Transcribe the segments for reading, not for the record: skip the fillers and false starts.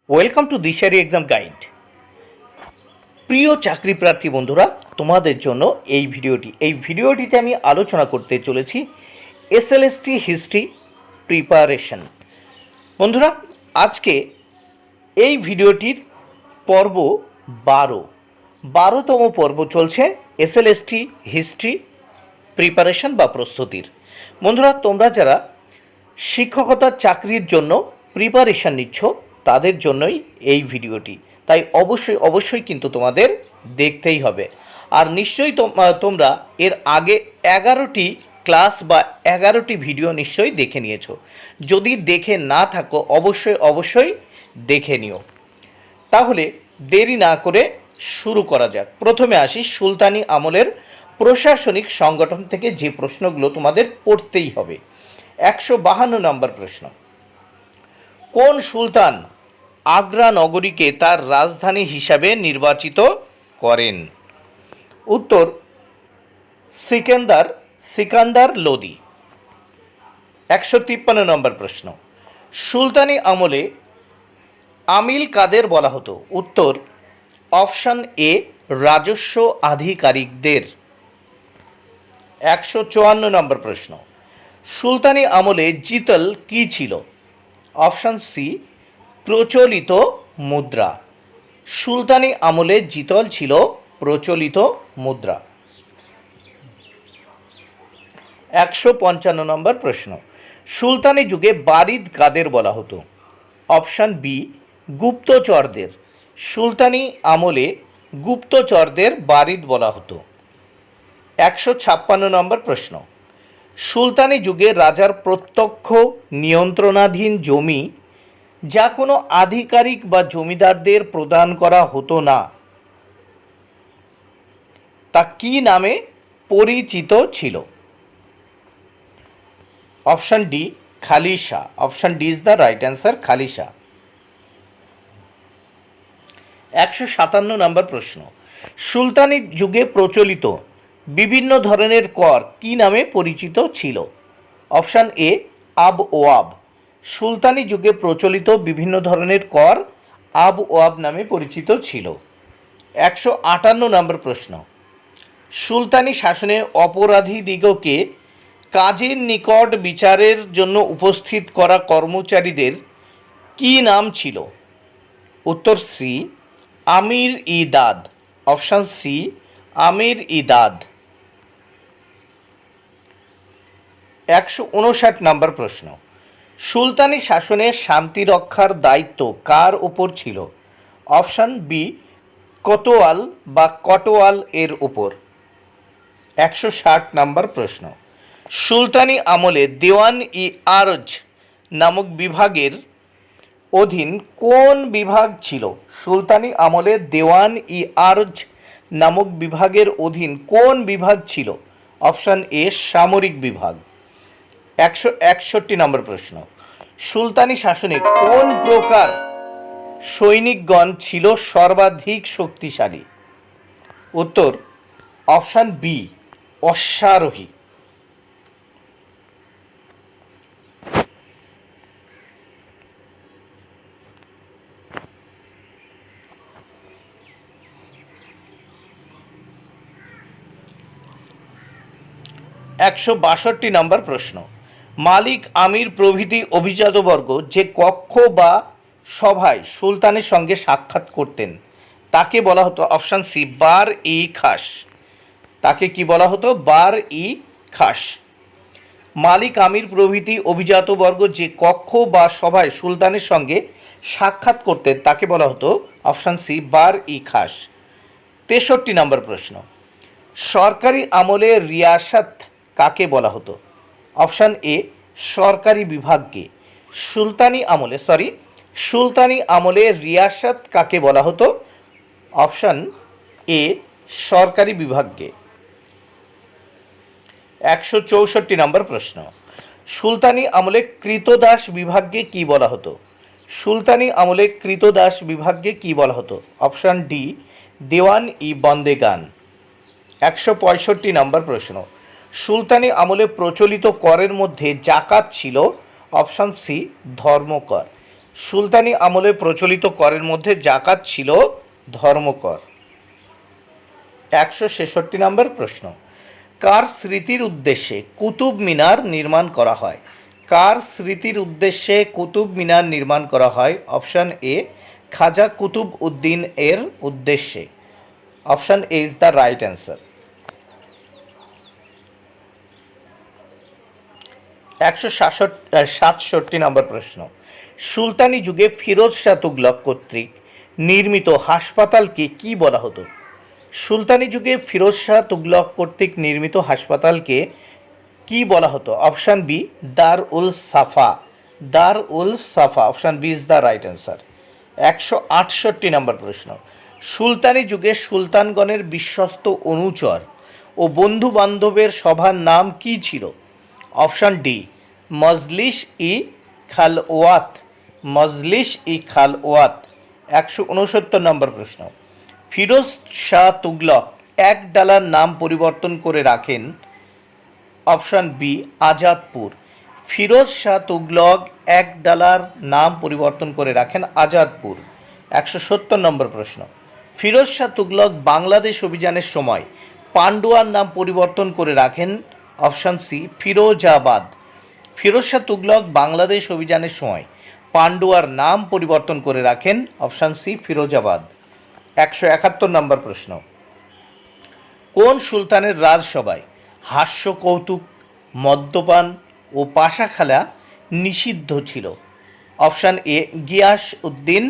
Welcome to Dishari exam guide. প্রিয় চাকরি প্রার্থী বন্ধুরা, তোমাদের জন্য এই ভিডিওটিতে আমি আলোচনা করতে চলেছি এসএলএসটি হিস্ট্রি প্রিপারেশন। বন্ধুরা, আজকে এই ভিডিওটির পর্ব 12তম পর্ব চলছে এসএলএসটি হিস্ট্রি প্রিপারেশন বা প্রস্তুতির। বন্ধুরা, তোমরা যারা শিক্ষকতার চাকরির জন্য প্রিপারেশন নিচ্ছ তাদের জন্যই এই ভিডিওটি, তাই অবশ্যই কিন্তু তোমাদের দেখতেই হবে। আর নিশ্চয়ই তোমরা এর আগে 11টি ক্লাস বা 11টি ভিডিও নিশ্চয়ই দেখে নিয়েছো। যদি দেখে না থাকো অবশ্যই দেখে নিও। তাহলে দেরি না করে শুরু করা যাক। প্রথমে আসি সুলতানি আমলের প্রশাসনিক সংগঠন থেকে যে প্রশ্নগুলো তোমাদের পড়তেই হবে। 152 নম্বর প্রশ্ন, কোন সুলতান আগ্রা নগরীকে তার রাজধানী হিসাবে নির্বাচিত করেন? উত্তর সিকান্দার লোদি। 153 নম্বর প্রশ্ন, সুলতানি আমলে আমিল কাদের বলা হতো? উত্তর অপশন এ রাজস্ব আধিকারিকদের। 154 নম্বর প্রশ্ন, সুলতানি আমলে জিতল কি ছিল? অপশন সি প্রচলিত মুদ্রা। সুলতানি আমলে জিতল ছিল প্রচলিত মুদ্রা। 155 নম্বর প্রশ্ন, সুলতানি যুগে বারিদ কাদের বলা হতো? অপশন বি গুপ্তচরদের। সুলতানি আমলে গুপ্তচরদের বারিদ বলা হতো। 156 নম্বর প্রশ্ন, সুলতানি যুগে রাজার প্রত্যক্ষ নিয়ন্ত্রণাধীন জমি যা কোনো আধিকারিক বা জমিদারদের প্রদান করা হতো না, তা কি নামে পরিচিত ছিল? Option D Khalisha. Option D is the right answer, Khalisha. 157 নম্বর প্রশ্ন, সুলতানি যুগে প্রচলিত বিভিন্ন ধরনের কর কি নামে পরিচিত ছিল? অপশন এ আব ওয়াব। সুলতানি যুগে প্রচলিত বিভিন্ন ধরনের কর আব ওয়াব নামে পরিচিত ছিল। 158 নম্বর প্রশ্ন, সুলতানি শাসনে অপরাধীদিগকে কাজীর নিকট বিচারের জন্য উপস্থিত করা কর্মচারীদের কি নাম ছিল? উত্তর সি আমির ই দাদ। অপশন সি আমির ই দাদ। 159 নম্বর প্রশ্ন, সুলতানি শাসনে শান্তি রক্ষার দায়িত্ব কার উপর ছিল? অপশন বি কটোয়াল এর উপর। 160 নম্বর প্রশ্ন, সুলতানি আমলে দেওয়ান ই আরজ নামক বিভাগের অধীন কোন বিভাগ ছিল? সুলতানি আমলে দেওয়ান ই আরজ নামক বিভাগের অধীন কোন বিভাগ ছিল? অপশন এ সামরিক বিভাগ। 161 নম্বর প্রশ্ন, সুলতানি শাসনে কোন প্রকার সৈনিকগণ ছিল সর্বাধিক শক্তিশালী? উত্তর অপশন বি অশ্বারোহী। 162 নম্বর প্রশ্ন, মালিক আমির প্রভৃতি অভিজাতবর্গ যে কক্ষ বা সভায় সুলতানের সঙ্গে সাক্ষাৎ করতেন তাকে বলা হতো? অপশান সি বার ই খাস। তাকে কি বলা হতো? বার ই খাস। মালিক আমির প্রভৃতি অভিজাতবর্গ যে কক্ষ বা সভায় সুলতানের সঙ্গে সাক্ষাৎ করতেন তাকে বলা হতো? অপশান সি বার ই খাস। 63 নম্বর প্রশ্ন, সরকারি আমলে রিয়াসত কাকে বলা হতো? অপশান এ সরকারি বিভাগকে। সুলতানি আমলে রিয়াসত কাকে বলা হতো? অপশান এ সরকারি বিভাগকে। 164 নম্বর প্রশ্ন, সুলতানি আমলে কৃতদাস বিভাগকে কি বলা হতো? সুলতানি আমলে কৃতদাস বিভাগকে কি বলা হতো? অপশান ডি দেওয়ান ই বন্দেগান। 165 নম্বর প্রশ্ন, সুলতানি আমলে প্রচলিত করের মধ্যে জাকাত ছিল? অপশান সি ধর্মকর। সুলতানি আমলে প্রচলিত করের মধ্যে জাকাত ছিল ধর্মকর। 166 নম্বর প্রশ্ন, কার স্মৃতির উদ্দেশ্যে কুতুব মিনার নির্মাণ করা হয়? কার স্মৃতির উদ্দেশ্যে কুতুব মিনার নির্মাণ করা হয়? অপশান এ, খাজা কুতুব উদ্দিন এর উদ্দেশ্যে। Option A is the right answer. 167 নম্বর প্রশ্ন, সুলতানি যুগে ফিরোজ শাহ তুগলক কর্তৃক নির্মিত হাসপাতালকে কি বলা হতো? সুলতানি যুগে ফিরোজ শাহ তুগলক কর্তৃক নির্মিত হাসপাতালকে কি বলা হতো? অপশান বি, দার উল সাফা। দার উল সাফা, option B is the right answer. 168 নম্বর প্রশ্ন, সুলতানি যুগে সুলতানগণের বিশ্বস্ত অনুচর ও বন্ধু বান্ধবের সভার নাম কি ছিল? অপশান ডি, মজলিস ই খালওয়াত। মজলিস ই খালওয়াত। 169 নম্বর প্রশ্ন, ফিরোজ শাহ তুগলক এক ডালার নাম পরিবর্তন করে রাখেন। Option B, Azadpur. ফিরোজ শাহ তুগলক এক ডালার নাম পরিবর্তন করে রাখেন আজাদপুর। 170 নম্বর প্রশ্ন, ফিরোজ শাহ তুগলক বাংলাদেশ অভিযানের সময় পান্ডুয়ার নাম পরিবর্তন করে রাখেন। Option C, Firozabad. ফিরোজ শাহ তুগলক বাংলাদেশ অভিযানের সময় পান্ডুয়ার নাম পরিবর্তন করে রাখেন। Option C, Firozabad. 171 নম্বর প্রশ্ন, কোন সুলতানের রাজসভায় হাস্য কৌতুক, মদ্যপান ও পাশা খেলা নিষিদ্ধ ছিল? অপশান এ, গিয়াস উদ্দিন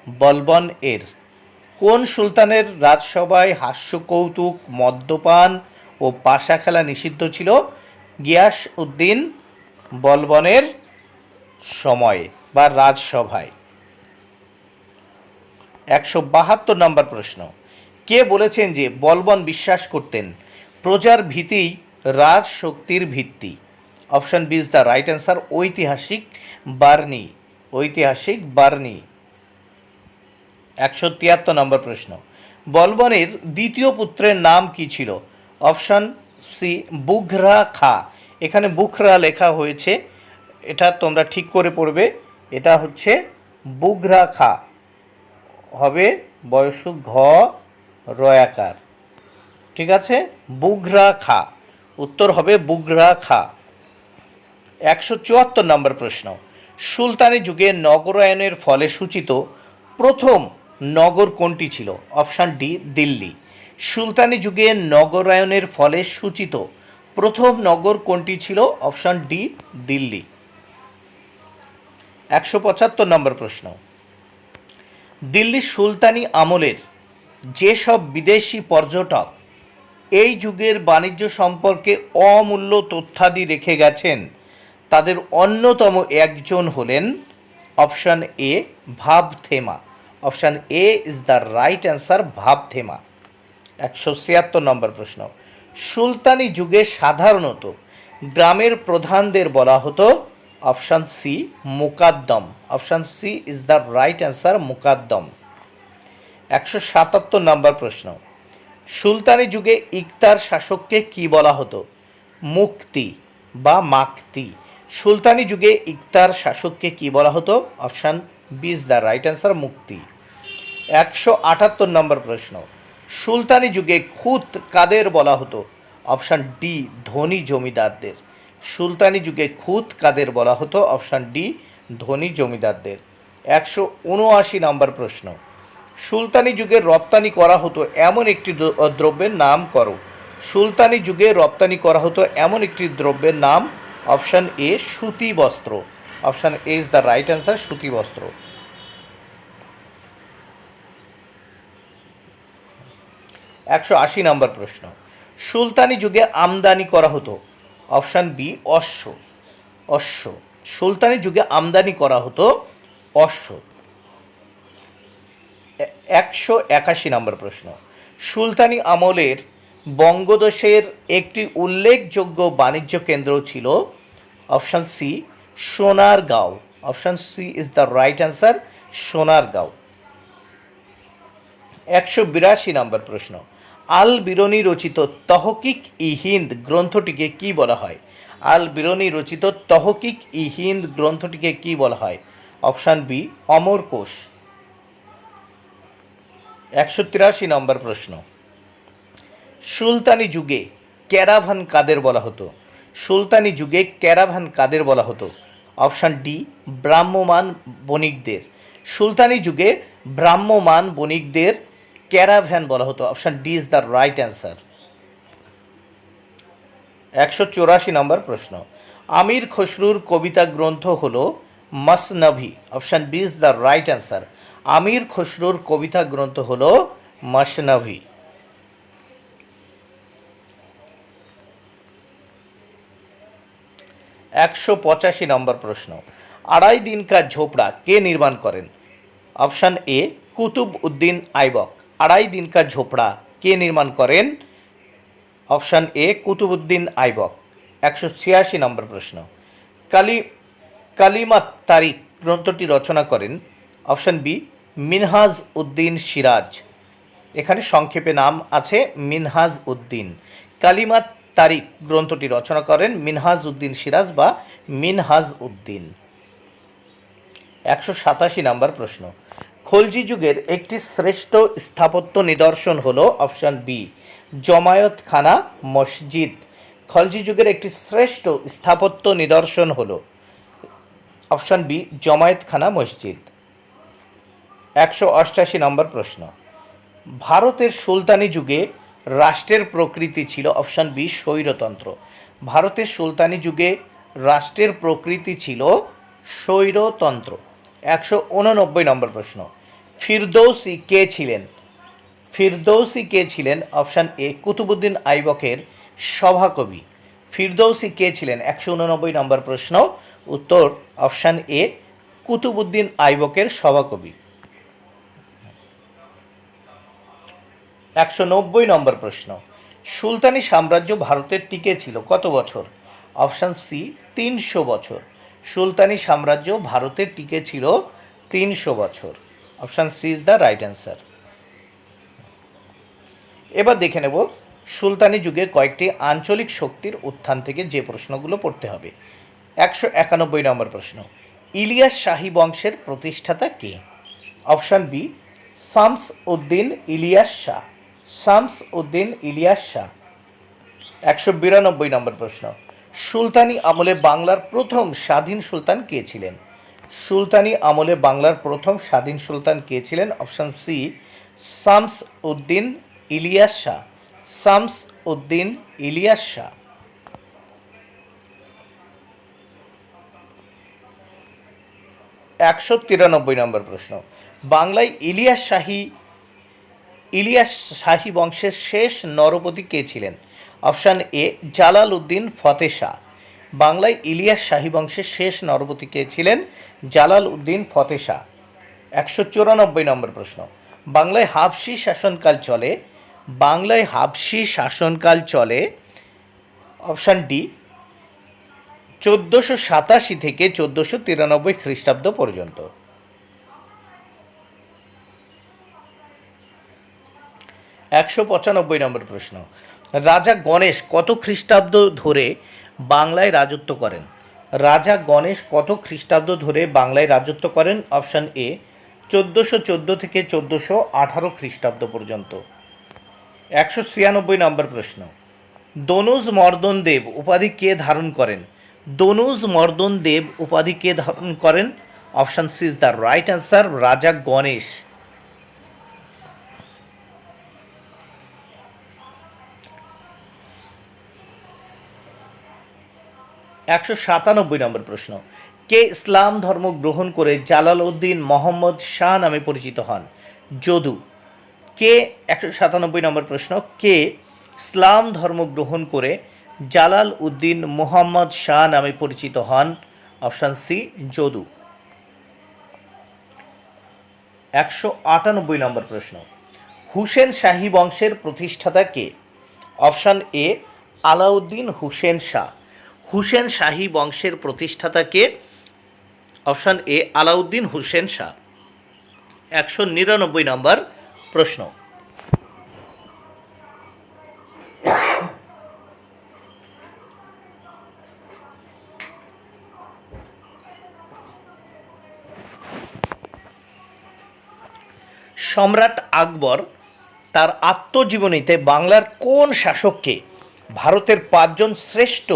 বলবন এর। কোন সুলতানের রাজসভায় হাস্য কৌতুক, মদ্যপান ও পাশা খেলা নিষিদ্ধ ছিল? গিয়াস উদ্দিন বলবনের সময়ে বা রাজসভায়। 172 নম্বর প্রশ্ন, কে বলেছেন যে বলবন বিশ্বাস করতেন প্রজার ভীতিই রাজশক্তির ভিত্তি? Option B is the right answer, ঐতিহাসিক বার্নি। ঐতিহাসিক বার্নি। 173 নম্বর প্রশ্ন, বলবনের দ্বিতীয় পুত্রের নাম কি ছিল? অপশান সি, বুঘরা খা। এখানে বুখরা লেখা হয়েছে, এটা তোমরা ঠিক করে পড়বে। এটা হচ্ছে বুঘরা খা, হবে বয়স ঘ রয়াকার। ঠিক আছে, বুঘরা খা, উত্তর হবে বুঘরা খা। 174 নম্বর প্রশ্ন, সুলতানি যুগে নগরায়নের ফলে সূচিত প্রথম নগর কোনটি ছিল? Option D, Delhi. সুলতানি যুগে নগরায়নের ফলে সূচিত প্রথম নগর কোনটি ছিল? Option D, Delhi. 175 নম্বর প্রশ্ন, দিল্লি সুলতানি আমলের যেসব বিদেশি পর্যটক এই যুগের বাণিজ্য সম্পর্কে অমূল্য তথ্যাদি রেখে গেছেন তাদের অন্যতম একজন হলেন অপশান এ, ভাবথেমা। Option A is the right answer, ভাবথেমা। 176 নম্বর প্রশ্ন, সুলতানি যুগে সাধারণত গ্রামের প্রধানদের বলা হতো। অপশান সি, মুকাদ্দম। Option C is the right answer, মুকাদ্দম। 177 নম্বর প্রশ্ন, সুলতানি যুগে ইকতার শাসককে কি বলা হতো? মুক্তি বা মাক্তি। সুলতানি যুগে ইকতার শাসককে কি বলা হতো? Option B is the right answer, মুক্তি। 178 নম্বর প্রশ্ন, সুলতানি যুগে খুত কাদের বলা হতো? অপশান ডি, ধনী জমিদারদের। সুলতানি যুগে খুত কাদের বলা হতো? অপশান ডি, ধনী জমিদারদের। 179 নম্বর প্রশ্ন, সুলতানি যুগে রপ্তানি করা হতো এমন একটি দ্রব্যের নাম করো। সুলতানি যুগে রপ্তানি করা হতো এমন একটি দ্রব্যের নাম। অপশান এ, সুতি বস্ত্র। Option A is the right answer, সুতি বস্ত্র। 180 নম্বর প্রশ্ন, সুলতানি যুগে আমদানি করা হতো। অপশান বি, অশ্ব। অশ্ব। সুলতানি যুগে আমদানি করা হতো অশ্ব। 181 নম্বর প্রশ্ন, সুলতানি আমলের বঙ্গদেশের একটি উল্লেখযোগ্য বাণিজ্য কেন্দ্র ছিল। Option C, Sonargaon. Option C is the right answer, Sonargaon. 182 নম্বর প্রশ্ন, আল বিরুনি রচিত তহকিক ই হিন্দ গ্রন্থটিকে কি বলা হয়? আল বিরুনি রচিত তহকিক ই হিন্দ গ্রন্থটিকে কি বলা হয়? Option B Amarakosha. 183 নম্বর প্রশ্ন, সুলতানি যুগে ক্যারাভান কাদের বলা হতো? সুলতানি যুগে ক্যারাভান কাদের বলা হতো? অপশান ডি ব্রাহ্মমান বণিকদের। সুলতানি যুগে ব্রাহ্মমান বণিকদের ক্যারাভ্যান বলা হতো। Option D is the right answer. 184 নম্বর প্রশ্ন, আমির খসরুর কবিতা গ্রন্থ হল মসনভি। Option B is the right answer. Amir খসরুর কবিতা গ্রন্থ হল মসনভি। 185 নম্বর প্রশ্ন, আড়াই দিন কা ঝোপড়া কে নির্মাণ করেন? Option A Qutb Uddin Aibak. আড়াই দিন কা ঝোপড়া কে নির্মাণ করেন? Option A Qutbuddin Aibak. 186 নম্বর প্রশ্ন, কালিমাত তারিক গ্রন্থটি রচনা করেন? Option B Minhaj Uddin Siraj. এখানে সংক্ষেপে নাম আছে মিনহাজ উদ্দিন। কালিমাত তারিক গ্রন্থটি রচনা করেন মিনহাজ উদ্দিন সিরাজ বা মিনহাজ উদ্দিন। 187 নম্বর প্রশ্ন, খলজি যুগের একটি শ্রেষ্ঠ স্থাপত্য নিদর্শন হল? অপশান বি জমায়েত খানা মসজিদ। খলজি যুগের একটি শ্রেষ্ঠ স্থাপত্য নিদর্শন হল? অপশান বি জমায়েত খানা মসজিদ। 188 নম্বর প্রশ্ন, ভারতের সুলতানি যুগে রাষ্ট্রের প্রকৃতি ছিল? অপশান বি স্বৈরতন্ত্র। ভারতের সুলতানি যুগে রাষ্ট্রের প্রকৃতি ছিল স্বৈরতন্ত্র। 189 নম্বর প্রশ্ন, ফিরদৌসি কে ছিলেন? ফিরদৌসি কে ছিলেন? অপশান এ কুতুবউদ্দিন আইবকের সভাকবি। ফিরদৌসি কে ছিলেন? 189 নম্বর প্রশ্ন, উত্তর অপশান এ কুতুবউদ্দিন আইবকের সভাকবি। 190 নম্বর প্রশ্ন, সুলতানি সাম্রাজ্য ভারতের টিকে ছিল কত বছর? অপশান সি 300 বছর। সুলতানি সাম্রাজ্য ভারতের টিকে ছিল 300 বছর। Option C is the right answer. এবার দেখে নেব সুলতানি যুগে কয়েকটি আঞ্চলিক শক্তির উত্থান থেকে যে প্রশ্নগুলো পড়তে হবে। 191 নম্বর প্রশ্ন, ইলিয়াস শাহী বংশের প্রতিষ্ঠাতা কে? Option B Shams Uddin Ilyas Shah. শামস উদ্দিন ইলিয়াস শাহ। 192 নম্বর প্রশ্ন, সুলতানি আমলে বাংলার প্রথম স্বাধীন সুলতান কে ছিলেন? সুলতানি আমলে বাংলার প্রথম স্বাধীন সুলতান কে ছিলেন? Option C Shams Uddin Ilyas Shah. শামস উদ্দিন ইলিয়াস শাহ। 193 নম্বর প্রশ্ন, বাংলায় ইলিয়াস শাহী বংশের শেষ নরপতি কে ছিলেন? Option A Jalal Uddin Fateh Shah. বাংলায় ইলিয়াস শাহী বংশের শেষ নরপতি কে ছিলেন? জালাল উদ্দিন ফতেহ শাহ। 194 নম্বর প্রশ্ন, বাংলায় হাবশি শাসনকাল চলে? বাংলায় হাবশি শাসনকাল চলে? অপশান ডি 1487 থেকে 1493 খ্রিস্টাব্দ পর্যন্ত। 195 নম্বর প্রশ্ন, রাজা গণেশ কত খ্রিস্টাব্দ ধরে বাংলায় রাজত্ব করেন? রাজা গণেশ কত খ্রিস্টাব্দ ধরে বাংলায় রাজত্ব করেন? অপশান এ 1414 থেকে 1418 খ্রিস্টাব্দ পর্যন্ত। 196 নম্বর প্রশ্ন, দনুজ মর্দন দেব উপাধি কে ধারণ করেন? দনুজ মর্দন দেব উপাধি কে ধারণ করেন? Option C is the right answer, Raja Ganesh. 197 নম্বর প্রশ্ন, কে ইসলাম ধর্ম গ্রহণ করে জালাল উদ্দিন মোহাম্মদ শাহ নামে পরিচিত হন? যদু। কে 197 নম্বর প্রশ্ন, কে ইসলাম ধর্ম গ্রহণ করে জালাল উদ্দিন মোহাম্মদ শাহ নামে পরিচিত হন? Option C Jadu. 198 নম্বর প্রশ্ন, হুসেন শাহী বংশের প্রতিষ্ঠাতা কে? Option A Alauddin Hussain Shah. হুসেন শাহী বংশের প্রতিষ্ঠাতা কে? Option A Alauddin Hussain Shah. 199 নম্বর প্রশ্ন, সম্রাট আকবর তার আত্মজীবনীতে বাংলার কোন শাসককে ভারতের পাঁচজন শ্রেষ্ঠ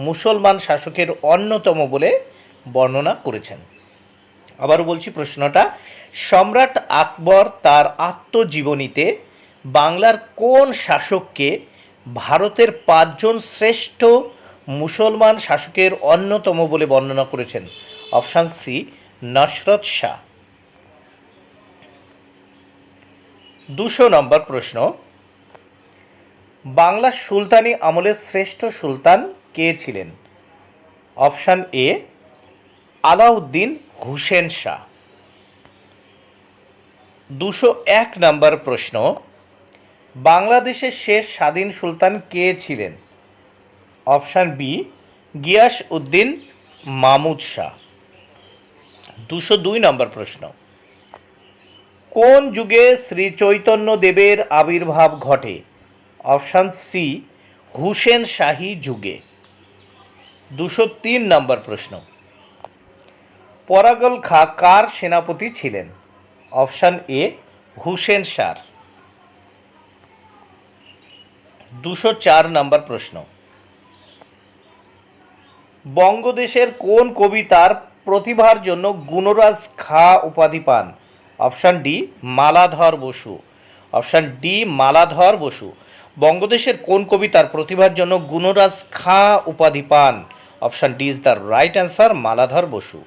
মুসলমান শাসকের অন্যতম বলে বর্ণনা করেছেন? আবারও বলছি প্রশ্নটা, সম্রাট আকবর তার আত্মজীবনীতে বাংলার কোন শাসককে ভারতের পাঁচজন শ্রেষ্ঠ মুসলমান শাসকের অন্যতম বলে বর্ণনা করেছেন? Option C, Nusrat Shah. 200 নম্বর প্রশ্ন, বাংলা সুলতানি আমলের শ্রেষ্ঠ সুলতান কে ছিলেন? Option A, Alauddin Hussain Shah. 201 নম্বর প্রশ্ন, বাংলাদেশের শেষ স্বাধীন সুলতান কে ছিলেন? Option B, Ghiyas Uddin Mahmud Shah. 202 নম্বর প্রশ্ন, কোন যুগে শ্রী চৈতন্য দেবের আবির্ভাব ঘটে? অপশান সি, হুসেন শাহী যুগে। 203 নম্বর প্রশ্ন, পরাগল খাঁ কার সেনাপতি ছিলেন? অপশান এ, হুসেন শাহ। 204 নম্বর প্রশ্ন, বঙ্গদেশের কোন কবি তার প্রতিভার জন্য গুণরাজ খাঁ উপাধি পান? Option D, Maladhar Basu. Option D, Maladhar Basu. বঙ্গদেশের কোন কবি তার প্রতিভার জন্য গুণরাজ খাঁ উপাধি পান? Option D is the right answer, Maladhar Basu.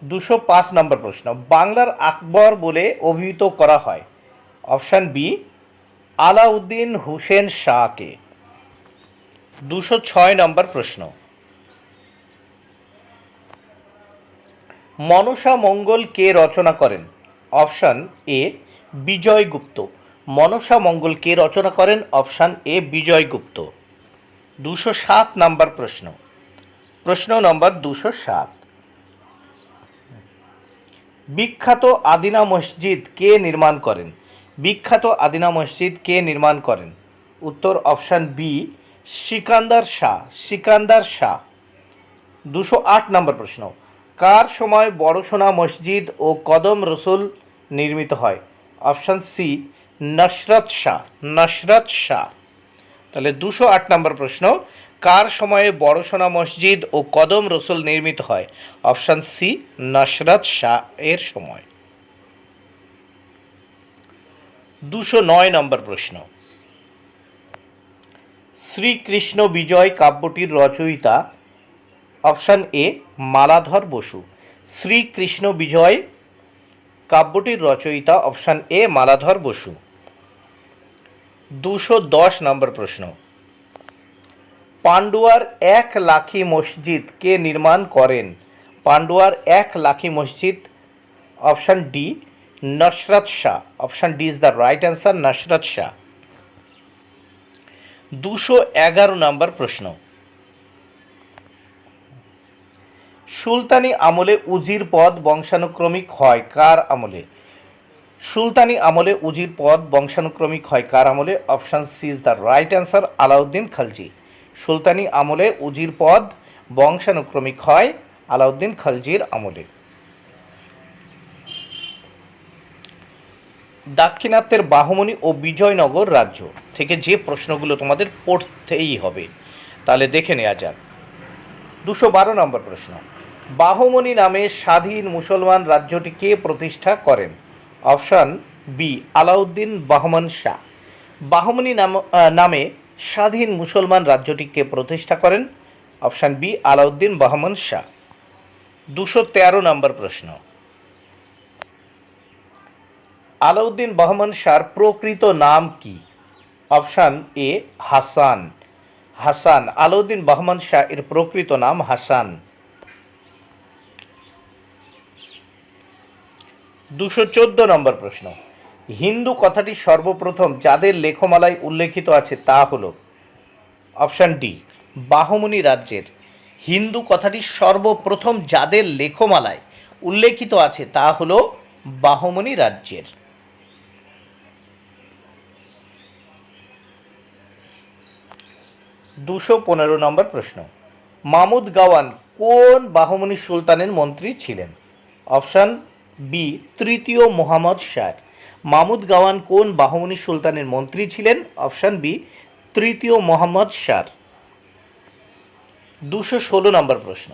205 নম্বর প্রশ্ন, বাংলার আকবর বলে অভিহিত করা হয়? অপশান বি, আলাউদ্দিন হুসেন শাহকে। 206 নম্বর প্রশ্ন, মনসা মঙ্গল কে রচনা করেন? Option A, Bijaygupta. মনসা মঙ্গল কে রচনা করেন? Option A, Bijay Gupta. 207 নম্বর প্রশ্ন, প্রশ্ন নম্বর 207, বিখ্যাত আদিনা মসজিদ কে নির্মাণ করেন? বিখ্যাত আদিনা মসজিদ কে নির্মাণ করেন? উত্তর অপশান বি, সিকান্দার শাহ। সিকান্দার শাহ। 208 নম্বর প্রশ্ন, কার সময় বড়সোনা মসজিদ ও কদম রসুল নির্মিত হয়? Option C, Nusrat Shah. নসরত শাহ। তাহলে 208 নম্বর প্রশ্ন, কার সময়ে বড়সোনা মসজিদ ও কদম রসুল নির্মিত হয়? অপশান সি, নসরত শাহ এর সময়। 209 নম্বর প্রশ্ন, শ্রীকৃষ্ণ বিজয় কাব্যটির রচয়িতা? Option A, Maladhar Basu. শ্রীকৃষ্ণ বিজয় কাব্যটির রচয়িতা অপশান এ, মালাধর বসু। 210 নম্বর প্রশ্ন, পান্ডুয়ার 1 লাখি মসজিদ কে নির্মাণ করেন? পান্ডুয়ার 1 লাখি মসজিদ, option D, Nusrat Shah. Option D is the right answer, Nusrat Shah. 211 নম্বর প্রশ্ন, সুলতানি আমলে উজির পদ বংশানুক্রমিক হয় কার আমলে? সুলতানি আমলে উজির পদ বংশানুক্রমিক হয় কার আমলে? Option C is the right answer, Alauddin Khalji. সুলতানি আমলে উজির পদ বংশানুক্রমিক হয় আলাউদ্দিন খালজির আমলে। দাক্ষিণাত্যের বাহমনি ও বিজয়নগর রাজ্য থেকে যে প্রশ্নগুলো তোমাদের পড়তেই হবে, তাহলে দেখে নেওয়া যাক। 212 নম্বর প্রশ্ন, বাহমনি নামে স্বাধীন মুসলমান রাজ্যটি কে প্রতিষ্ঠা করেন? Option B, Alauddin Bahman Shah. বাহমনি নামে স্বাধীন মুসলমান রাজ্যটিকে প্রতিষ্ঠা করেন? Option B, Alauddin Bahman Shah. 213 নম্বর প্রশ্ন, আলাউদ্দিন বাহমন শাহর প্রকৃত নাম কি? Option A, Hasan. হাসান। আলাউদ্দিন বাহমন শাহ এর প্রকৃত নাম হাসান। 214 নম্বর প্রশ্ন, হিন্দু কথাটি সর্বপ্রথম যাদের লেখমালায় উল্লেখিত আছে তা হল? অপশান ডি, বাহমনি রাজ্যের। হিন্দু কথাটি সর্বপ্রথম যাদের লেখমালায় উল্লেখিত আছে তা হল বাহমনি রাজ্যের। 215 নম্বর প্রশ্ন, মামুদ গাওয়ান কোন বাহমনি সুলতানের মন্ত্রী ছিলেন? অপশান বি তৃতীয় মোহাম্মদ শাহ। মাহমুদ গাওয়ান কোন বাহমনি সুলতানের মন্ত্রী ছিলেন? অপশান বি তৃতীয় মোহাম্মদ শাহ। 216 নম্বর প্রশ্ন,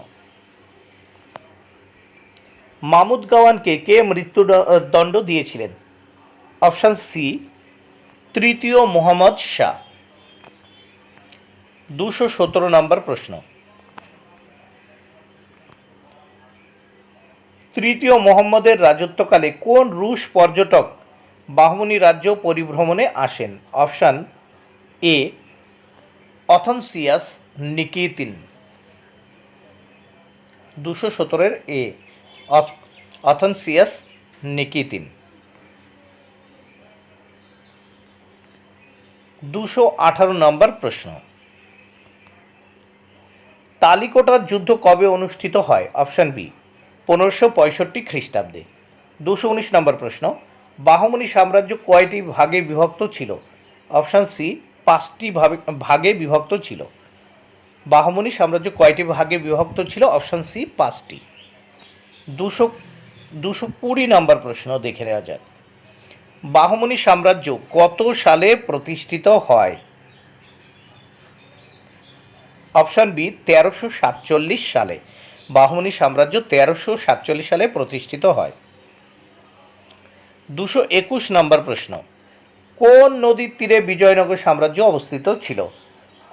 মাহমুদ গাওয়ানকে কে মৃত্যুদণ্ড দিয়েছিলেন? অপশান সি তৃতীয় মোহাম্মদ শাহ। 217 নম্বর প্রশ্ন, তৃতীয় মোহাম্মদের রাজত্বকালে কোন রুশ পর্যটক বাহমনি রাজ্য পরিভ্রমণে আসেন? Option A অথনসিয়াস নিকিতিন। 217 এ অথনসিয়াস নিকিতিন। 218 নম্বর প্রশ্ন, তালিকোটার যুদ্ধ কবে অনুষ্ঠিত হয়? অপশান বি 1565 খ্রিস্টাব্দে। 219 নম্বর প্রশ্ন, বাহমনি সাম্রাজ্য কয়টি ভাগে বিভক্ত ছিল? অপশান সি 5টি ভাগে বিভক্ত ছিল। বাহমনি সাম্রাজ্য কয়টি ভাগে বিভক্ত ছিল? অপশান সি 5টি। 220 নম্বর প্রশ্ন দেখে নেওয়া যাক, বাহমনি সাম্রাজ্য কত সালে প্রতিষ্ঠিত হয়? অপশান বি 1347 সালে। বাহমনি সাম্রাজ্য 1347 সালে প্রতিষ্ঠিত হয়। 221 নম্বর প্রশ্ন, কোন নদীর তীরে বিজয়নগর সাম্রাজ্য অবস্থিত ছিল?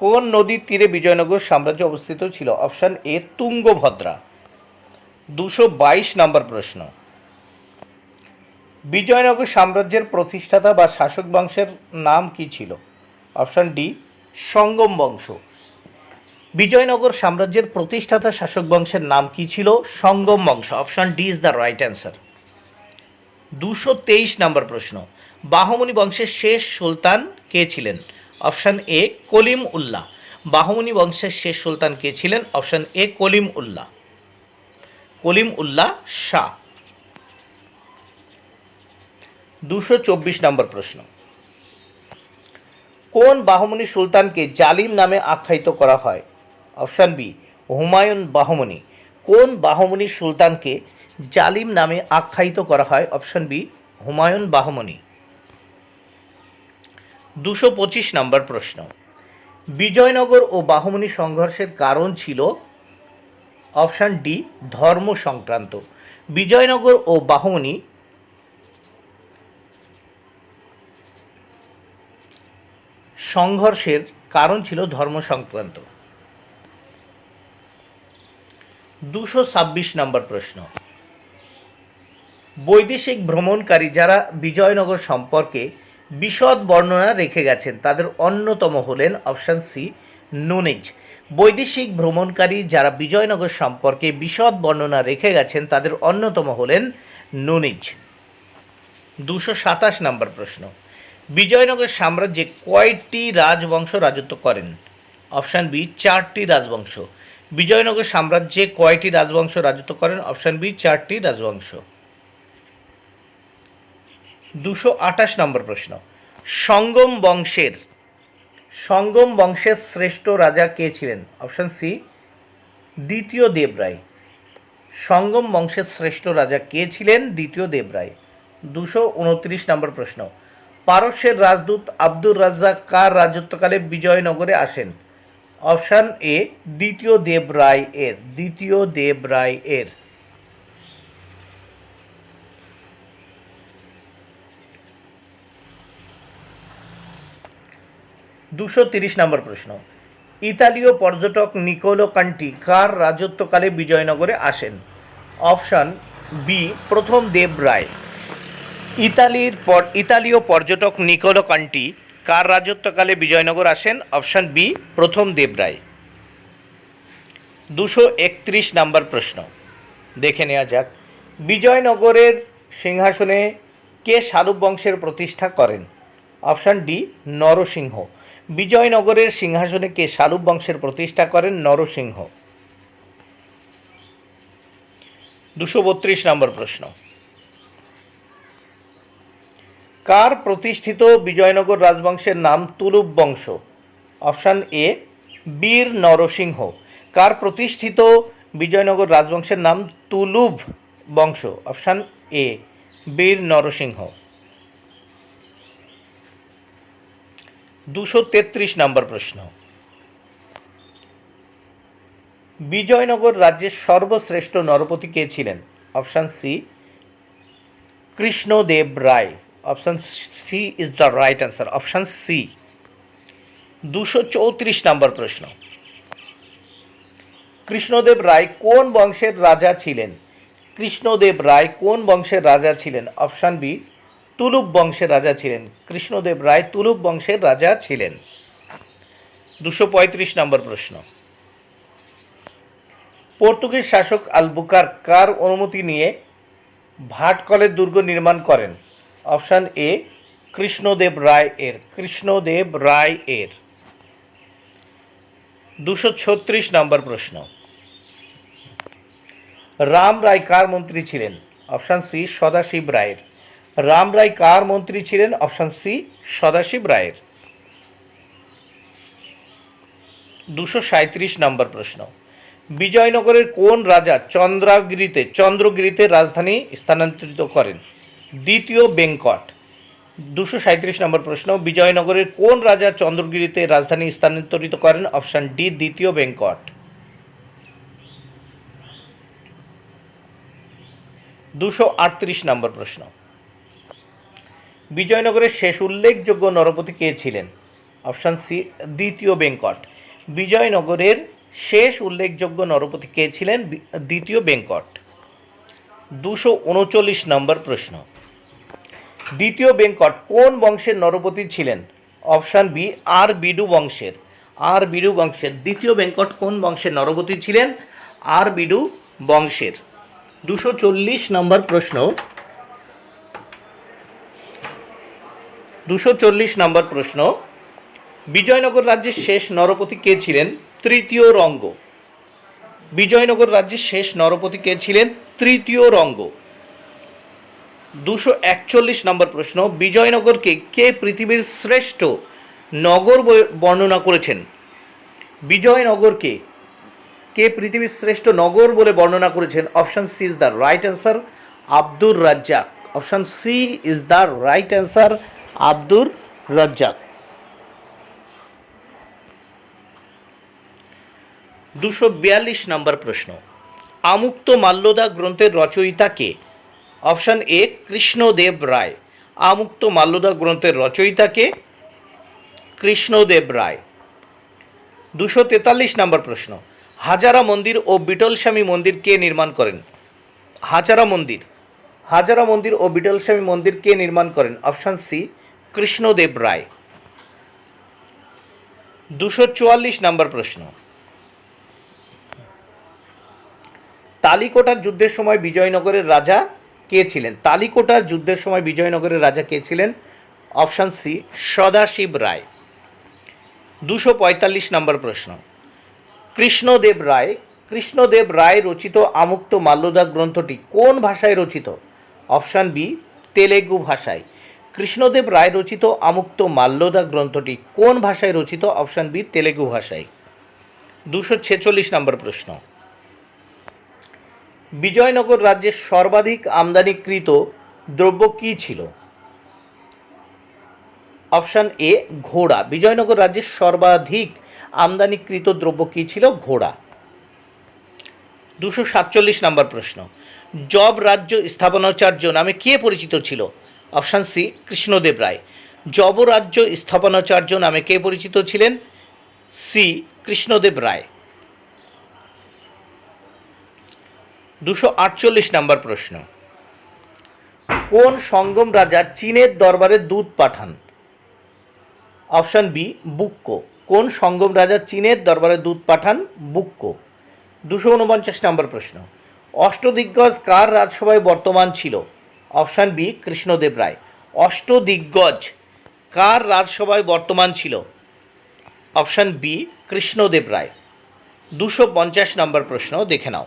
কোন নদীর তীরে বিজয়নগর সাম্রাজ্য অবস্থিত ছিল? Option A Tungabhadra. 222 নম্বর প্রশ্ন, বিজয়নগর সাম্রাজ্যের প্রতিষ্ঠাতা বা শাসক বংশের নাম কি ছিল? অপশান ডি সঙ্গম বংশ। বিজয়নগর সাম্রাজ্যের প্রতিষ্ঠাতা শাসক বংশের নাম কি ছিল? সঙ্গম বংশ। Option D is the right answer. 223 নম্বর প্রশ্ন, বাহমনি বংশের শেষ সুলতান কে ছিলেন? অপশান এ কলিম উল্লাহ। বাহমনি বংশের শেষ সুলতান কে ছিলেন? Option A Kalim Ullah. কলিম উল্লাহ শাহ। 224 নম্বর প্রশ্ন, কোন বাহমনি সুলতানকে জালিম নামে আখ্যায়িত করা হয়? Option B Humayun Bahmani. কোন বাহমনি সুলতানকে জালিম নামে আখ্যায়িত করা হয়? Option B Humayun Bahmani. 225 নম্বর প্রশ্ন, বিজয়নগর ও বাহমনি সংঘর্ষের কারণ ছিল? অপশান ডি ধর্ম সংক্রান্ত। বিজয়নগর ও বাহমনি সংঘর্ষের কারণ ছিল ধর্ম সংক্রান্ত। 226 নম্বর প্রশ্ন, বৈদেশিক ভ্রমণকারী যারা বিজয়নগর সম্পর্কে বিশদ বর্ণনা রেখে গেছেন তাদের অন্যতম হলেন? Option C Nuniz. বৈদেশিক ভ্রমণকারী যারা বিজয়নগর সম্পর্কে বিশদ বর্ণনা রেখে গেছেন তাদের অন্যতম হলেন নুনিজ। 227 নম্বর প্রশ্ন, বিজয়নগর সাম্রাজ্যে কয়টি রাজবংশ রাজত্ব করেন? অপশান বি 4টি রাজবংশ। বিজয়নগর সাম্রাজ্যে কয়টি রাজবংশ রাজত্ব করেন? অপশান বি 4টি রাজবংশ। 228 নম্বর প্রশ্ন, সঙ্গম বংশের শ্রেষ্ঠ রাজা কে ছিলেন? অপশান সি দ্বিতীয় দেবরায়। সঙ্গম বংশের শ্রেষ্ঠ রাজা কে ছিলেন? দ্বিতীয় দেবরায়। 229 নম্বর প্রশ্ন, পারস্যের রাজদূত আব্দুর রাজ্জাক কার রাজত্বকালে বিজয়নগরে আসেন? অপশান এ দ্বিতীয় দেবরায় এর। 230 নম্বর প্রশ্ন, ইতালীয় পর্যটক নিকোলো কান্টি কার রাজত্বকালে বিজয়নগরে আসেন? অপশান বি প্রথম দেবরায়। ইতালীয় পর্যটক নিকোলো কান্টি কার রাজত্বকালে বিজয়নগর আসেন? অপশান বি প্রথম দেবরায়। 231 নম্বর প্রশ্ন দেখে নেওয়া যাক, বিজয়নগরের সিংহাসনে কে শালুক বংশের প্রতিষ্ঠা করেন? Option D Narasimha. বিজয়নগরের সিংহাসনে কে শালুক বংশের প্রতিষ্ঠা করেন? নরসিংহ। 232 নম্বর প্রশ্ন, কার প্রতিষ্ঠিত বিজয়নগর রাজবংশের নাম তুলুপ বংশ? অপশান এ বীর নরসিংহ। কার প্রতিষ্ঠিত বিজয়নগর রাজবংশের নাম তুলুভ বংশ। অপশান এ বীর নরসিংহ। 233 নম্বর প্রশ্ন, বিজয়নগর রাজ্যের সর্বশ্রেষ্ঠ নরপতি কে ছিলেন? Option C Krishnadeva Raya. Option C is the right answer, option C. 234 নম্বর প্রশ্ন, কৃষ্ণদেব রায় কোন বংশের রাজা ছিলেন? কৃষ্ণদেব রায় কোন বংশের রাজা ছিলেন? অপশান বি তুলুপ বংশের রাজা ছিলেন। কৃষ্ণদেব রায় তুলুপ বংশের রাজা ছিলেন। 235 নম্বর প্রশ্ন, পর্তুগিজ শাসক আলবুকার কার অনুমতি নিয়ে ভাটকলের দুর্গ নির্মাণ করেন? অপশান এ কৃষ্ণদেব রায় এর। কৃষ্ণদেব রায় এর। 236 নম্বর প্রশ্ন, রাম রায় কার মন্ত্রী ছিলেন? অপশান সি সদাশিব রায়ের। রাম রায় কার মন্ত্রী ছিলেন? অপশান সি সদাশিব রায়ের। 237 নম্বর প্রশ্ন, বিজয়নগরের কোন রাজা চন্দ্রগিরিতে রাজধানী স্থানান্তরিত করেন? দ্বিতীয় বেঙ্কট। 237 নম্বর প্রশ্ন, বিজয়নগরের কোন রাজা চন্দ্রগিরিতে রাজধানী স্থানান্তরিত করেন? অপশান ডি দ্বিতীয় বেঙ্কট। 238 নম্বর প্রশ্ন, বিজয়নগরের শেষ উল্লেখযোগ্য নরপতি কে ছিলেন? অপশান সি দ্বিতীয় বেঙ্কট। বিজয়নগরের শেষ উল্লেখযোগ্য নরপতি কে ছিলেন? দ্বিতীয় বেঙ্কট। 239 নম্বর প্রশ্ন, দ্বিতীয় বেঙ্কট কোন বংশের নরপতি ছিলেন? অপশান বি আর বিডু বংশের। আর বিডু বংশের। দ্বিতীয় বেঙ্কট কোন বংশের নরপতি ছিলেন? আর বিডু বংশের। 240 নম্বর প্রশ্ন, 240 নম্বর প্রশ্ন, বিজয়নগর রাজ্যের শেষ নরপতি কে ছিলেন? তৃতীয় রঙ্গ। বিজয়নগর রাজ্যের শেষ নরপতি কে ছিলেন? তৃতীয় রঙ্গ। 241 নম্বর প্রশ্ন, বিজয়নগরকে কে পৃথিবীর শ্রেষ্ঠ নগর বর্ণনা করেছেন? বিজয়নগরকে কে পৃথিবীর শ্রেষ্ঠ নগর বলে বর্ণনা করেছেন? Option C is the right answer, Abdur Razzaq. Option C is the right answer, Abdur Razzaq. 242 নম্বর প্রশ্ন, আমুক্ত মাল্যদা গ্রন্থের রচয়িতা কে? অপশান এ কৃষ্ণদেব রায়। আমুক্ত মাল্যদা গ্রন্থের রচয়িতা কে? কৃষ্ণদেব রায়। 243 নম্বর প্রশ্ন, হাজারা মন্দির ও বিটলস্বামী মন্দির কে নির্মাণ করেন? হাজারা মন্দির ও বিটলস্বামী মন্দির কে নির্মাণ করেন? অপশান সি কৃষ্ণদেব রায়। 244 নম্বর প্রশ্ন, তালিকোটার যুদ্ধের সময় বিজয়নগরের রাজা কে ছিলেন? তালিকোটার যুদ্ধের সময় বিজয়নগরের রাজা কে ছিলেন? অপশান সি সদাশিব রায়। 245 নম্বর প্রশ্ন, কৃষ্ণদেব রায় রচিত আমুক্ত মাল্যদা গ্রন্থটি কোন ভাষায় রচিত? অপশান বি তেলেগু ভাষায়। কৃষ্ণদেব রায় রচিত আমুক্ত মাল্যদা গ্রন্থটি কোন ভাষায় রচিত? অপশান বি তেলেগু ভাষায়। 246 নম্বর প্রশ্ন, বিজয়নগর রাজ্যের সর্বাধিক আমদানিকৃত দ্রব্য কী ছিল? অপশান এ ঘোড়া। বিজয়নগর রাজ্যের সর্বাধিক আমদানিকৃত দ্রব্য কী ছিল? ঘোড়া। 247 নম্বর প্রশ্ন, জব রাজ্য স্থাপনাচার্য নামে কে পরিচিত ছিল? অপশান সি কৃষ্ণদেব রায়। জব রাজ্য স্থাপনাচার্য নামে কে পরিচিত ছিলেন? সি কৃষ্ণদেব রায়। 248 নম্বর প্রশ্ন, কোন সঙ্গম রাজা চীনের দরবারে দূত পাঠান? Option B বুক্কো। কোন সঙ্গম রাজা চীনের দরবারে দূত পাঠান? বুক্কো। 249 নম্বর প্রশ্ন, অষ্টদিগ্গজ কার রাজসভায় বর্তমান ছিল? অপশান বি কৃষ্ণদেব রায়। অষ্টদিগ্গজ কার রাজসভায় বর্তমান ছিল? অপশান বি কৃষ্ণদেব রায়। 250 নম্বর প্রশ্ন দেখে নাও,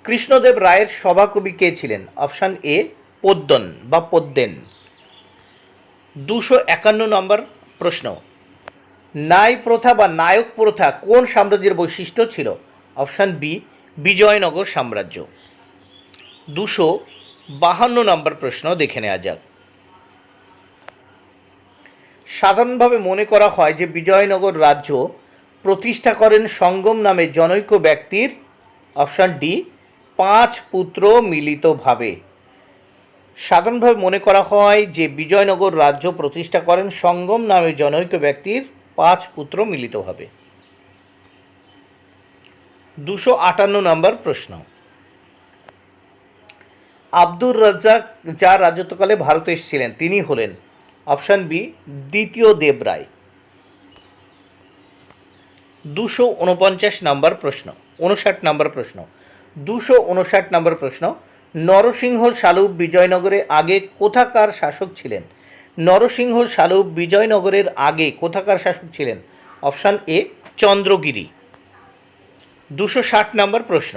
কৃষ্ণদেব রায়ের সভাকবি কে ছিলেন? অপশান এ পদ্মন বা পদ্মেন। 251 নম্বর প্রশ্ন, ন্যায় প্রথা বা নায়ক প্রথা কোন সাম্রাজ্যের বৈশিষ্ট্য ছিল? অপশান বি বিজয়নগর সাম্রাজ্য। 252 নম্বর প্রশ্ন দেখে নেওয়া যাক। সাধারণভাবে মনে করা হয় যে বিজয়নগর রাজ্য প্রতিষ্ঠা করেন সঙ্গম নামে জনৈক ব্যক্তির, অপশান ডি 5 পুত্র মিলিতভাবে। সাধারণভাবে মনে করা হয় যে বিজয়নগর রাজ্য প্রতিষ্ঠা করেন সঙ্গম নামে জনৈক ব্যক্তির 5 পুত্র মিলিতভাবে। 258 নম্বর প্রশ্ন। আব্দুর রাজ্জাক যার রাজত্বকালে ভারতে এসেছিলেন তিনি হলেন, অপশান বি দ্বিতীয় দেবরায়। 259 নম্বর প্রশ্ন, 59 নম্বর প্রশ্ন, 259 নম্বর প্রশ্ন। নরসিংহ সালুব বিজয়নগরে আগে কোথাকার শাসক ছিলেন? নরসিংহ সালুব বিজয়নগরের আগে কোথাকার শাসক ছিলেন? অপশান এ চন্দ্রগিরি। 260 নম্বর প্রশ্ন।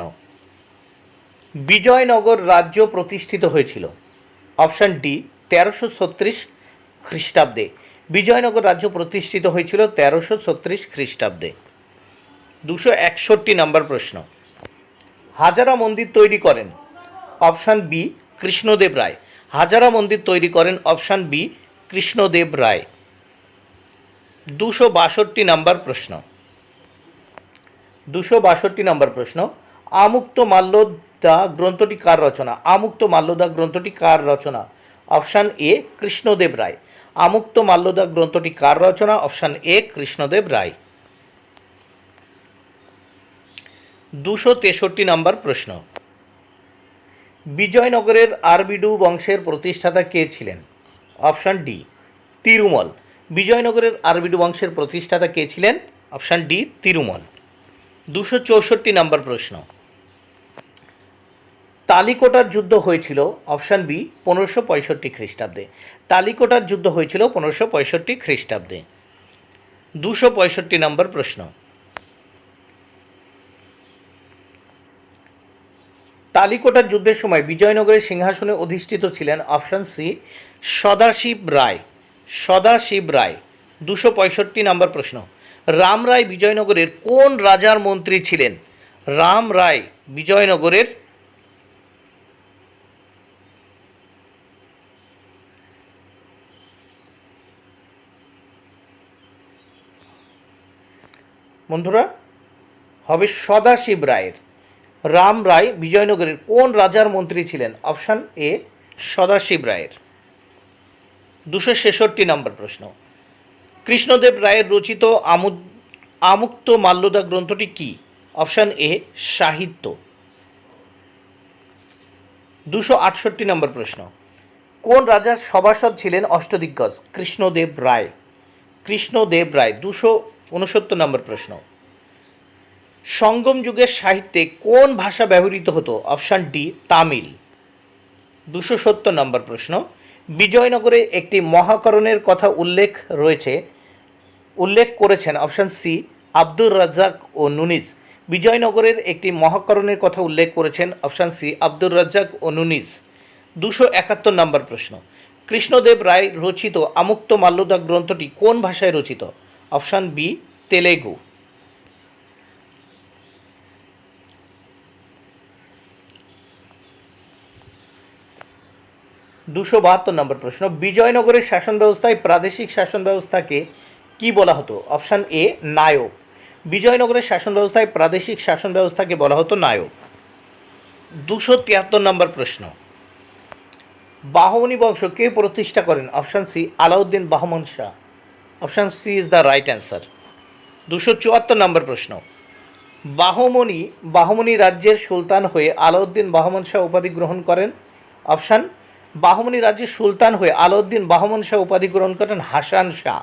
বিজয়নগর রাজ্য প্রতিষ্ঠিত হয়েছিল, অপশান ডি 1336 খ্রিস্টাব্দে। বিজয়নগর রাজ্য প্রতিষ্ঠিত হয়েছিল 1336 খ্রিস্টাব্দে। 261 নম্বর প্রশ্ন। হাজারা মন্দির তৈরি করেন, অপশান বি কৃষ্ণদেব রায়। হাজারা মন্দির তৈরি করেন, অপশান বি কৃষ্ণদেব রায়। 262 নম্বর প্রশ্ন। 262 নম্বর প্রশ্ন। আমুক্ত মাল্যদা গ্রন্থটি কার রচনা? আমুক্ত মাল্যদা গ্রন্থটি কার রচনা? অপশান এ কৃষ্ণদেব রায়। আমুক্ত মাল্যদা গ্রন্থটি কার রচনা? অপশান এ কৃষ্ণদেব রায়। 263 নম্বর প্রশ্ন। বিজয়নগরের আরবিডু বংশের প্রতিষ্ঠাতা কে ছিলেন? Option D Tirumal. বিজয়নগরের আরবিডু বংশের প্রতিষ্ঠাতা কে ছিলেন? Option D Tirumal. 264 নম্বর প্রশ্ন। তালিকোটার যুদ্ধ হয়েছিল, অপশান বি 1565 খ্রিস্টাব্দে। তালিকোটার যুদ্ধ হয়েছিল 1565 খ্রিস্টাব্দে। 265 নম্বর প্রশ্ন। তালিকোটার যুদ্ধের সময় বিজয়নগরের সিংহাসনে অধিষ্ঠিত ছিলেন, অপশান সি সদাশিব রায়। সদাশিব রায়। 265 নম্বর প্রশ্ন। রাম রায় বিজয়নগরের কোন রাজার মন্ত্রী ছিলেন? রাম রায় বিজয়নগরের বন্ধুরা হবে সদাশিব রায়ের। রাম রায় বিজয়নগরের কোন রাজার মন্ত্রী ছিলেন? অপশান এ সদাশিব রায়ের। 266 নম্বর প্রশ্ন। কৃষ্ণদেব রায়ের রচিত আমুক্ত মাল্যদা গ্রন্থটি কি? অপশান এ সাহিত্য। 268 নম্বর প্রশ্ন। কোন রাজার সভাসদ ছিলেন অষ্টদিগ্গজ? কৃষ্ণদেব রায়। কৃষ্ণদেব রায়। 269 নম্বর প্রশ্ন। সঙ্গম যুগের সাহিত্যে কোন ভাষা ব্যবহৃত হতো? Option D Tamil. 270 নম্বর প্রশ্ন। বিজয়নগরে একটি মহাকরণের কথা উল্লেখ করেছেন, অপশান সি আব্দুর রাজ্জাক ও নুনিজ। বিজয়নগরের একটি মহাকরণের কথা উল্লেখ করেছেন, অপশান সি আব্দুর রাজ্জাক ও নুনিজ। 271 নম্বর প্রশ্ন। কৃষ্ণদেব রায় রচিত আমুক্ত মাল্যদা গ্রন্থটি কোন ভাষায় রচিত? Option B Telugu. 272 নম্বর প্রশ্ন। বিজয়নগরের শাসন ব্যবস্থায় প্রাদেশিক শাসন ব্যবস্থাকে কি বলা হতো? অপশান এ নায়ক। বিজয়নগরের শাসন ব্যবস্থায় প্রাদেশিক শাসন ব্যবস্থাকে বলা হতো নায়ক। 273 নম্বর প্রশ্ন। বাহমনি বংশ কে প্রতিষ্ঠা করেন? Option C Alauddin Bahman Shah. Option C is the right answer. 274 নম্বর প্রশ্ন। বাহমনি রাজ্যের সুলতান হয়ে আলাউদ্দিন বাহমন শাহ উপাধি গ্রহণ করেন, অপশান বাহমনি রাজ্যের সুলতান হয়ে আলাউদ্দিন বাহমন শাহ উপাধি গ্রহণ করেন হাসান শাহ।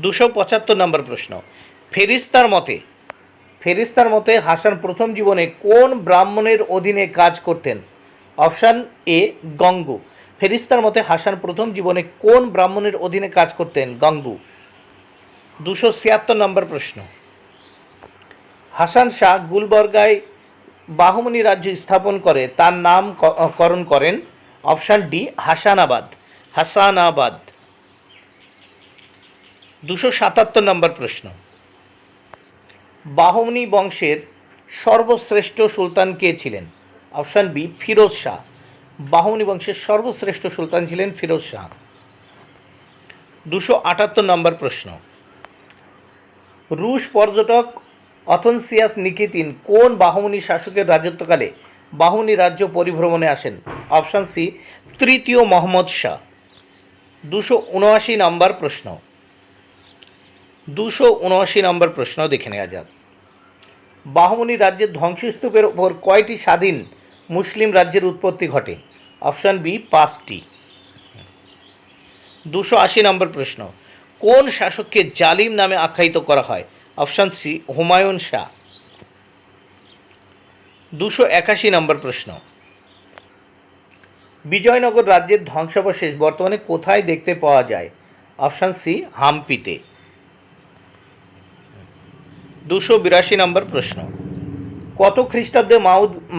275 নম্বর প্রশ্ন। ফেরিস্তার মতে হাসান প্রথম জীবনে কোন ব্রাহ্মণের অধীনে কাজ করতেন? Option A Gangu. ফেরিস্তার মতে হাসান প্রথম জীবনে কোন ব্রাহ্মণের অধীনে কাজ করতেন? গঙ্গু। 276 নম্বর প্রশ্ন। হাসান শাহ গুলবর্গায় বাহমনি রাজ্য স্থাপন করে তার নামকরণ করেন, অপশান ডি হাসানাবাদ। হাসানাবাদ। 277 নম্বর প্রশ্ন। বাহমনি বংশের সর্বশ্রেষ্ঠ সুলতান কে ছিলেন? Option B Firoz Shah. বাহমনি বংশের সর্বশ্রেষ্ঠ সুলতান ছিলেন ফিরোজ শাহ। 278 নম্বর প্রশ্ন, রুশ পর্যটক অথনসিয়াস নিকিতিন কোন বাহমনি শাসকের রাজত্বকালে বাহমনি রাজ্য পরিভ্রমণে আসেন? অপশান সি তৃতীয় মোহাম্মদ শাহ। 279 নম্বর প্রশ্ন, 279 নম্বর প্রশ্ন দেখে নেওয়া যাক। বাহমনি রাজ্যের ধ্বংসস্তূপের ওপর কয়টি স্বাধীন মুসলিম রাজ্যের উৎপত্তি ঘটে? অপশান বি 5টি। 280 নম্বর প্রশ্ন, কোন শাসককে জালিম নামে আখ্যায়িত করা হয়? Option C Humayun Shah. 281 নম্বর প্রশ্ন, বিজয়নগর রাজ্যের ধ্বংসাবশেষ বর্তমানে কোথায় দেখতে পাওয়া যায়? Option C হাম্পিতে। 282 নম্বর প্রশ্ন, কত খ্রিস্টাব্দে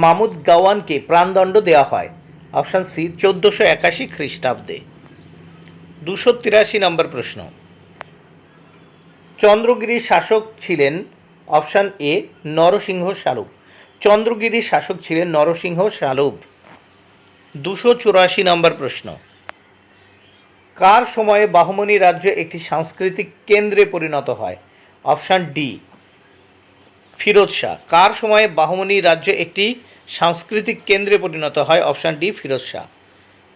মামুদ গাওয়ানকে প্রাণদণ্ড দেওয়া হয়? অপশান সি 1481 খ্রিস্টাব্দে। 283 নম্বর প্রশ্ন, চন্দ্রগিরির শাসক ছিলেন? অপশান এ নরসিংহ সালুব। চন্দ্রগিরির শাসক ছিলেন নরসিংহ সালুব। 284 নম্বর প্রশ্ন, কার সময়ে বাহমনি রাজ্য একটি সাংস্কৃতিক কেন্দ্রে পরিণত হয়? Option D Firoz Shah. কার সময়ে বাহমনি রাজ্য একটি সাংস্কৃতিক কেন্দ্রে পরিণত হয়? Option D Firoz Shah.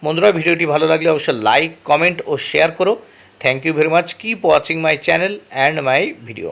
বন্ধুরা, ভিডিওটি ভালো লাগলে অবশ্যই লাইক, কমেন্ট ও শেয়ার করো। Thank you very much. Keep watching my channel and my video.